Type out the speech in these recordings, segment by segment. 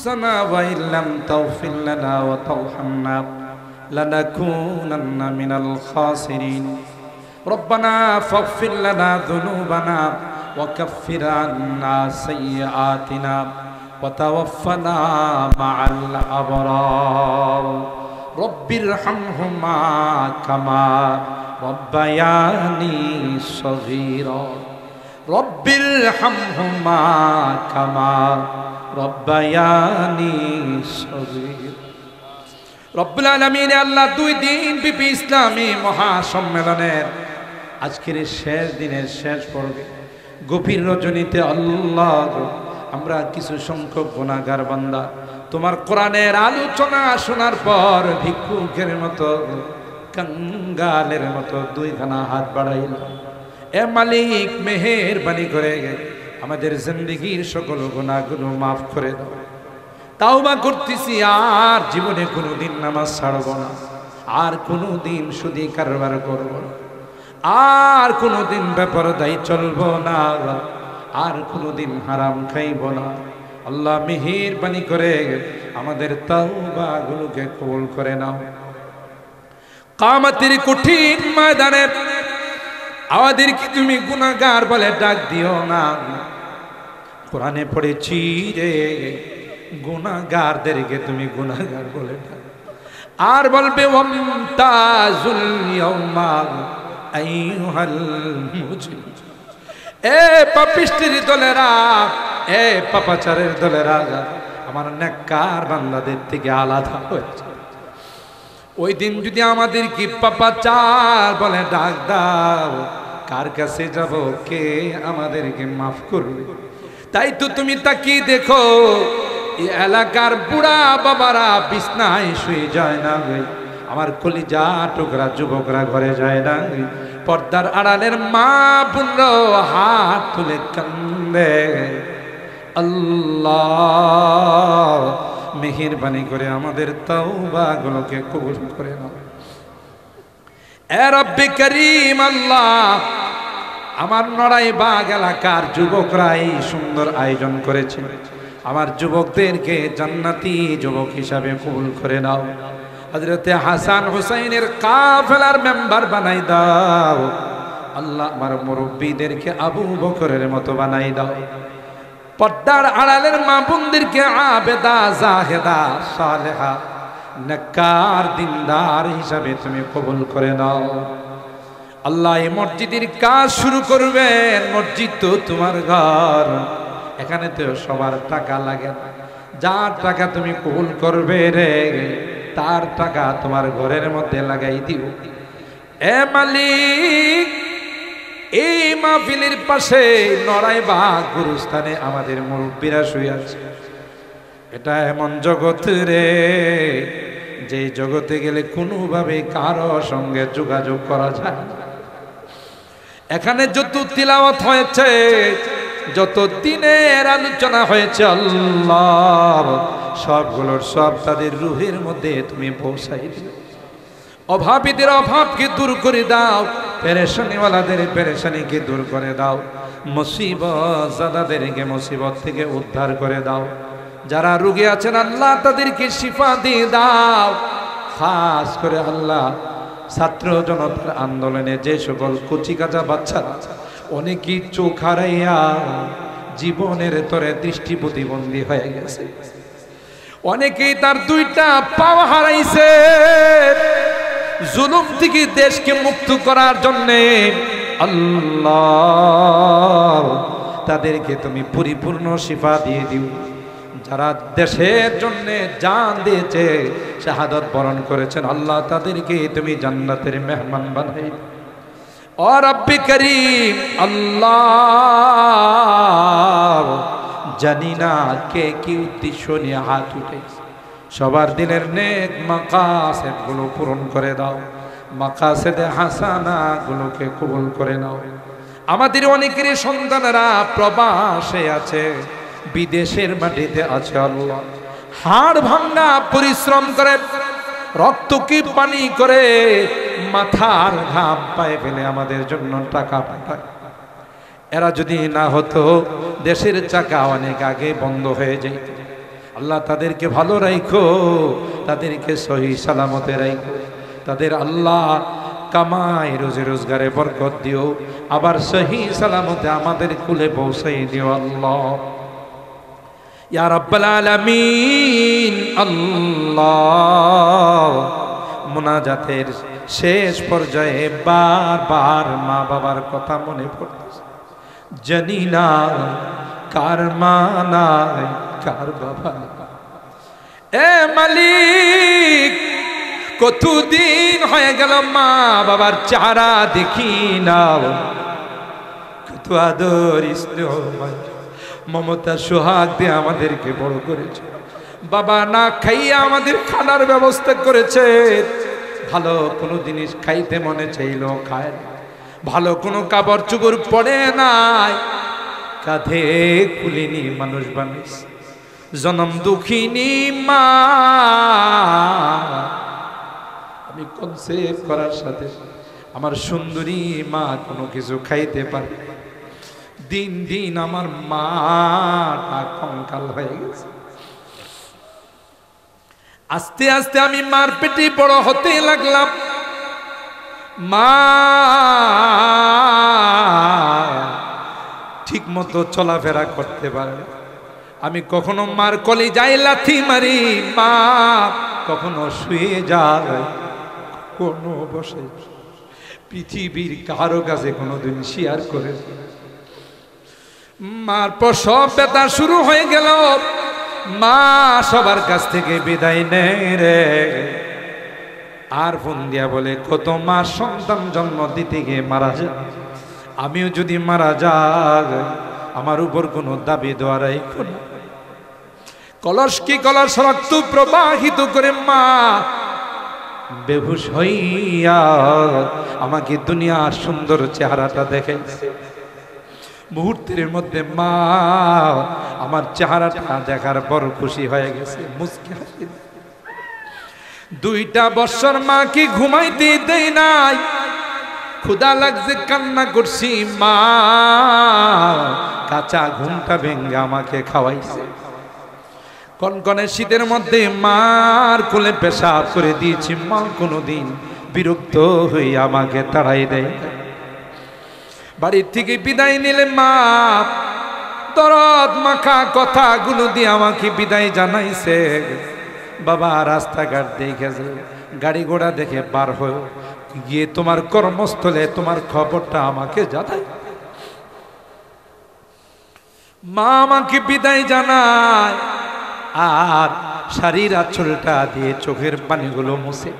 أنفسنا وإن لم تغفر لنا وترحمنا لنكونن من الخاسرين ربنا فاغفر لنا ذنوبنا وكفر عنا سيئاتنا وتوفنا مع الأبرار رب ارحمهما كما ربياني صغيرا رب ارحمهما كما ربياني صغيرا রব্বুল আলামিন আল্লাহ দুই দিন বিপি ইসলামী মহাসম্মেলনের আজকের শেষ দিনের শেষ পর্বে গভীর রজনীতে আল্লাহ আমরা কিছু সংখ্যক গুনাহগার বান্দা তোমার কোরআনের আলোচনা শোনার পর ভিক্ষুকের মতো কাঙ্গালের মতো দুইখানা হাত বাড়াইলাম এ মালিক মেহেরবানি করে আমাদের জিন্দেগীর সকল গুনাহগুলো মাফ করে দাও তাওবা করতেছি আর জীবনে কোনোদিন নামাজ ছাড়ব না আর কোনোদিন সুদী কারবার করব না আর কোনোদিন বেপরদাই চলব না আর কোনোদিন হারাম খাইব না আল্লাহ মেহেরবানি করে আমাদের তাওবাগুলোকে কবুল করে নাও কিয়ামতের কঠিন ময়দানে আমাদেরকে তুমি গুনাহগার বলে ডাক দিও না কোরআনে পড়েছি রে গুনাহগারদেরকে তুমি গুনাহগার বলে ডাক আর বলবে ওয়ামতাজুল ইয়াউমা আইয়ুহাল মুজরিম এ পাপিষ্টির দলেরা এ পাপাচারের দলেরা আমার নেককার বান্দাদের থেকে আলাদা হয়েছে ওই দিন যদি আমাদের কি পাপাচার বলে ডাক দাও কার কাছে যাব কে আমাদেরকে মাফ করবে তাই তো তুমি তাকিয়ে দেখো এই এলাকার বুড়া বাবারা বিছনায় শুয়ে যায় না আমার কলিজা টুকরা যুবকরা ঘরে যায় না পর্দার আড়ালের মা বোনরা হাত তুলে কান্দে আল্লাহ মেহেরবানি করে আমাদের তাওবাগুলোকে কবুল করে নাও এ রব্বে করিম আল্লাহ আমার নড়াই বাগ এলাকার যুবকরা এই সুন্দর আয়োজন করেছে আমার যুবকদেরকে জান্নাতি যুবক হিসাবে কবুল করে নাও হযরতে হাসান হুসাইনের কাফেলার মেম্বার বানাই দাও আল্লাহ আমার মুরব্বীদেরকে আবু বকরের মতো বানাই দাও পর্দার আড়ালের মা বোনদেরকে আবেদা জাহেদা সালেহা নেককার দিনদার হিসাবে তুমি কবুল করে নাও আল্লাহ এই মসজিদের কাজ শুরু করবেন মসজিদ তো তোমার ঘর এখানে তো সবার টাকা লাগে না যার টাকা তুমি কবুল করবে রে তার টাকা তোমার ঘরের মধ্যে লাগাই দিও এ মালিক এই মাহফিলের পাশে নড়াইবাগ গুরুস্থানে আমাদের মুরব্বীরা শুয়ে আছে এটা এমন জগৎ রে যে জগতে গেলে কোনোভাবে কারো সঙ্গে যোগাযোগ করা যায় না এখানে যত তিলাওয়াত হয়েছে যত দিনের আলোচনা হয়েছে আল্লাহ সবগুলোর সব তাদের রুহের মধ্যে তুমি পৌঁছাই দিও অভাবীদের অভাবকে দূর করে দাও পেরেশানিওয়ালাদের পেরেশানিকে দূর করে দাও মুসিবত জাদাদেরকে মুসিবত থেকে উদ্ধার করে দাও যারা রোগী আছেন আল্লাহ তাদেরকে শিফা দিয়ে দাও খাস করে আল্লাহ ছাত্র জনতার আন্দোলনে যে সকল কচিকাঁচা বাচ্চারা অনেকেই চোখ হারাইয়া জীবনের তরে দৃষ্টি প্রতিবন্ধী হয়ে গেছে অনেকেই তার দুইটা পা হারাইছে জুলুম থেকে দেশকে মুক্ত করার জন্য আল্লাহ তাদেরকে তুমি পরিপূর্ণ শিফা দিয়ে দিও যারা দেশের জন্য জান দিয়েছে শাহাদাত বরণ করেছেন আল্লাহ তাদেরকে তুমি জান্নাতের মেহমান বানাই ও রব্বে করিম আল্লাহ জানি না কে কি উদ্দেশ্য নিয়ে হাত উঠেছে সবার দিনের নেক মাকাসেদ গুলো পূরণ করে দাও মাকাসেদে হাসানা গুলোকে কবুল করে নাও আমাদের অনেকের সন্তানেরা প্রবাসে আছে বিদেশের মাটিতে আছে আল্লাহ হাড় ভাঙা পরিশ্রম করে রক্তকে পানি করে মাথার ঘাম পায়ে ফেলে আমাদের জন্য টাকা পাঠায় এরা যদি না হতো দেশের চাকা অনেক আগে বন্ধ হয়ে যেত আল্লাহ তাদেরকে ভালো রাখো, তাদেরকে সহি সালামতে রাখো, তাদের আল্লাহ কামাই রোজে রোজগারে বরকত দিও, আবার সহি সালামতে আমাদের কুলে পৌঁছাই দিও আল্লাহ ইয়া রাব্বাল আলামিন। আল্লাহ মুনাজাতের শেষ পর্যায়ে বারবার মা বাবার কথা মনে পড়তেছে, জানি না কার মা নাই কার বাবা। এ মালিক, কতদিন হয়ে গেল মা বাবার চেহারা দেখি না, কত আদর স্নেহ মমতা সোহাগ দিয়ে আমাদেরকে বড় করেছে। বাবা না খাইয়া আমাদের খানার ব্যবস্থা করেছে, ভালো কোনো জিনিস খাইতে মনে চাইলো খায় না, ভালো কোনো কাপড় চুপড় পড়ে নাই, কাঁধে কুলিনি মানুষ বানিস, জনম দুঃখিনী মা। আমি কনসেপ্ট করার সাথে আমার সুন্দরী মা কোনো কিছু খাইতে পারে, দিন দিন আমার মাটা কঙ্কাল হয়ে গেছে। আস্তে আস্তে আমি মার পেটে বড় হতে লাগলাম। মা ঠিক মতো চলাফেরা করতে পারে, আমি কখনো মার কলিজায় লাথি মারি, মা কখনো শুয়ে যায়, কোনো বসে পৃথিবীর কারো কাছে কোনোদিন শেয়ার করে। মার প্রসব ব্যথা শুরু হয়ে গেল, মা সবার কাছ থেকে বিদায় নেয় রে, আর ফোন দিয়া বলে কত মা সন্তান জন্ম দিতে গিয়ে মারা যায়, আমিও যদি মারা যাই আমার উপর কোনো দাবি দেওয়ারাই কোনো কলস কি কলস রক্ত প্রবাহিত করে মা বেহুশ হইয়া আমাকে দুনিয়ার সুন্দর চেহারাটা দেখাইছে। মুহূর্তের মধ্যে মা আমার চেহারাটা দেখার পর খুশি হয়ে গেছে, মুচকি হাসি। 2টা বছর মাকে ঘুমাইতে দেই নাই, ক্ষুধা লাগছে কান্না করছি, মা কাঁচা ঘুমটা ভেঙে আমাকে খাওয়াইছে। কনকনে শীতের মধ্যে মার কোলে পেশাব করে দিয়েছি, মা কোনোদিন বিরক্ত হয়ে আমাকে তাড়াই দেয়। বাড়ির থেকে বিদায় নিলে মা দরদ মাখা কথাগুলো দিয়ে আমাকে বিদায় জানাইছে। বাবা রাস্তাঘাট দেখেছে, গাড়ি ঘোড়া দেখে বার হয়ে গিয়ে তোমার কর্মস্থলে তোমার খবরটা আমাকে জানাই। মা আমাকে বিদায় জানায় আর শাড়ির আঁচলটা দিয়ে চোখের পানিগুলো মুছে।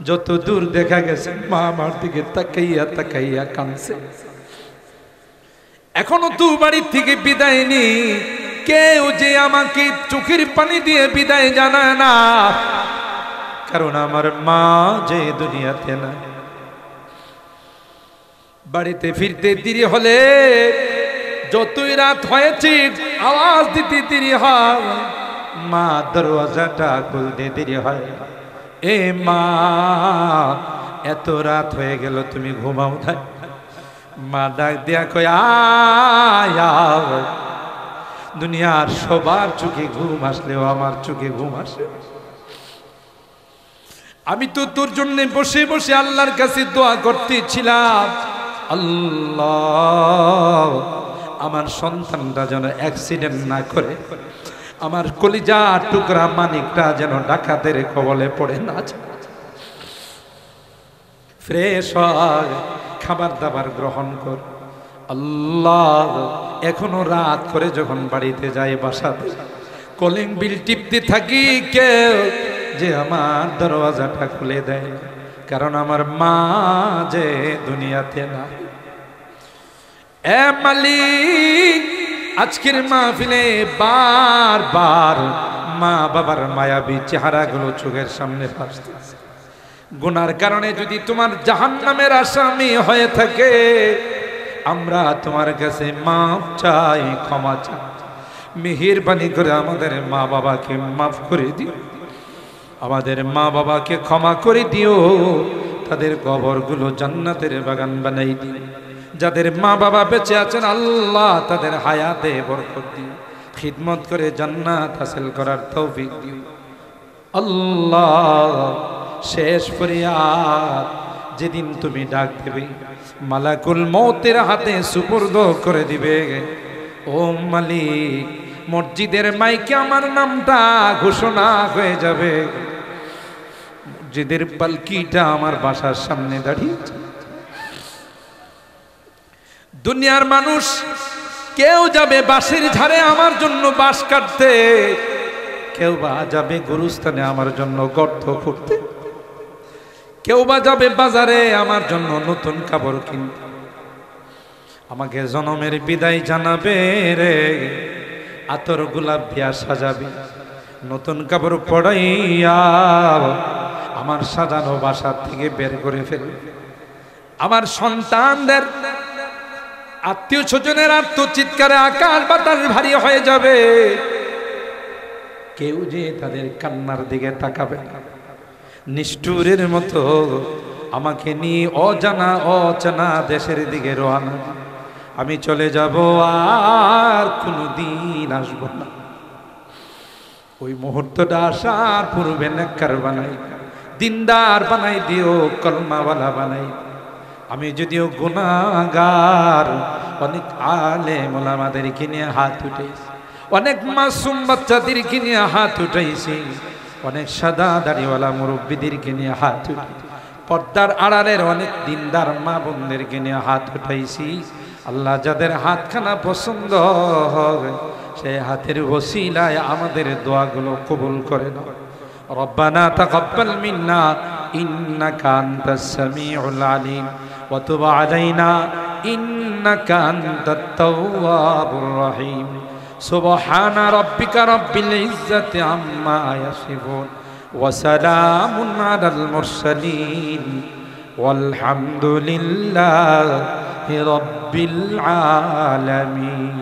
যত দূর দেখা গেছে মা আমার দিকে তাকাইয়া তাকাইয়া কাঁদছে। এখনো তো বাড়ির থেকে বিদায় নি, কেউ যে আমাকে চোখের পানি দিয়ে বিদায় জানায় না, কারণ আমার মা যে দুনিয়াতে না। বাড়িতে ফিরতে দেরি হলে, যতই রাত হয়েছে আওয়াজ দিতে দেরি হয়, মা দরওয়াজাটা খুলতে দেরি হয়। এ মা এত রাত হয়ে গেল তুমি ঘুমাও নাই? মা ডাক দিয়া কয় আয়, দুনিয়ার সবার চোখে ঘুম আসলেও আমার চোখে ঘুম আসে। আমি তো তোর জন্য বসে বসে আল্লাহর কাছে দোয়া করতেছিলাম, আল্লাহ আমার সন্তানটা যেন অ্যাক্সিডেন্ট না করে, আমার কলিজা টুকরা মানিকটা যেন ডাকাতের কবলে পড়ে না যায়। ফ্রেশ হয়, খাবার দাবার গ্রহণ কর। আল্লাহ এখনো রাত করে যখন বাড়িতে যাই বাসাতে কলিং বিল টিপতে থাকি, কেউ যে আমার দরওয়াজাটা খুলে দেয়, কারণ আমার মা যে দুনিয়াতে না। এ মালিক, আজকের মাহফিলে বারবার মা বাবার মায়াবী চেহারাগুলো চোখের সামনে ভাসতেছে। গুনার কারণে যদি তোমার জাহান্নামের আসামি হয়ে থাকে, আমরা তোমার কাছে মাফ চাই, ক্ষমা চাই। মেহেরবানি করে আমাদের মা বাবাকে মাফ করে দিও, আমাদের মা বাবাকে ক্ষমা করে দিও, তাদের কবরগুলো জান্নাতের বাগান বানাই দিও। যাদের মা বাবা বেঁচে আছেন আল্লাহ তাদের হায়াতে বরকত দিও, খিদমত করে জান্নাত হাসিল করার তৌফিক দিও আল্লাহ। শেষ ফরিয়াদ, যেদিন তুমি ডাক দেবে মালাকুল মৌতের হাতে সুপুর্দ করে দিবে, ও মালিক মসজিদের মাইকে আমার নামটা ঘোষণা হয়ে যাবে, মসজিদের পালকিটা আমার বাসার সামনে দাঁড়িয়ে। দুনিয়ার মানুষ কেউ যাবে বাঁশের ঝাড়ে আমার জন্য বাঁশ কাটতে, কেউ বা যাবে গুরুস্থানে আমার জন্য গর্ত খুঁড়তে, কেউ বা যাবে বাজারে আমার জন্য নতুন কাপড় কিনতে। আমাকে জনমের বিদায় জানাবে রে, আতর গোলাপ দিয়া সাজাবে, নতুন কাপড় পড়াইয়া আমার সাজানো বাসা থেকে বের করে ফেলবে। আমার সন্তানদের আত্মীয় স্বজনের আত্মচিৎকারে আকাশ বাতাস ভারী হয়ে যাবে, কেউ যে তাদের কান্নার দিকে তাকাবে না। নিষ্ঠুরের মতো আমাকে নিয়ে অজানা অচেনা দেশের দিকে রওনা, আমি চলে যাব, আর কোনদিন আসব না। ওই মুহূর্তটা আসার পূর্বে নেককার বানাই, দিনদার বানাই দিও, কলমাওয়ালা বানাই। আমি যদিও গুনাহগার, অনেক আলেম ওলামাদেরকে নিয়ে হাত উঠেছি, অনেক মাসুম বাচ্চাদেরকে নিয়ে হাত উঠাইছি, অনেক সাদা দাড়িওয়ালা মুরব্বীদেরকে নিয়ে হাত উঠেছি, পর্দার আড়ালের অনেক দিনদার মা বোনদেরকে নিয়ে হাত উঠাইছি। আল্লাহ যাদের হাতখানা পছন্দ হবে সেই হাতের ওসিলায় আমাদের দোয়াগুলো কবুল করে নাও। রব্বানা তাকাব্বাল মিন্না ইন্নাকা আনতাস সামিউল আলিম ওয়া তুব আলাইনা ইন্নাকা আনতাত তাওয়াবুর রহিম। সুবহানা রাব্বিকা রাব্বিল ইজ্জাতি আম্মা ইয়াসিফুন ওয়া সালামুন আলাল মুরসালিন ওয়ালহামদুলিল্লাহি রাব্বিল আলামিন।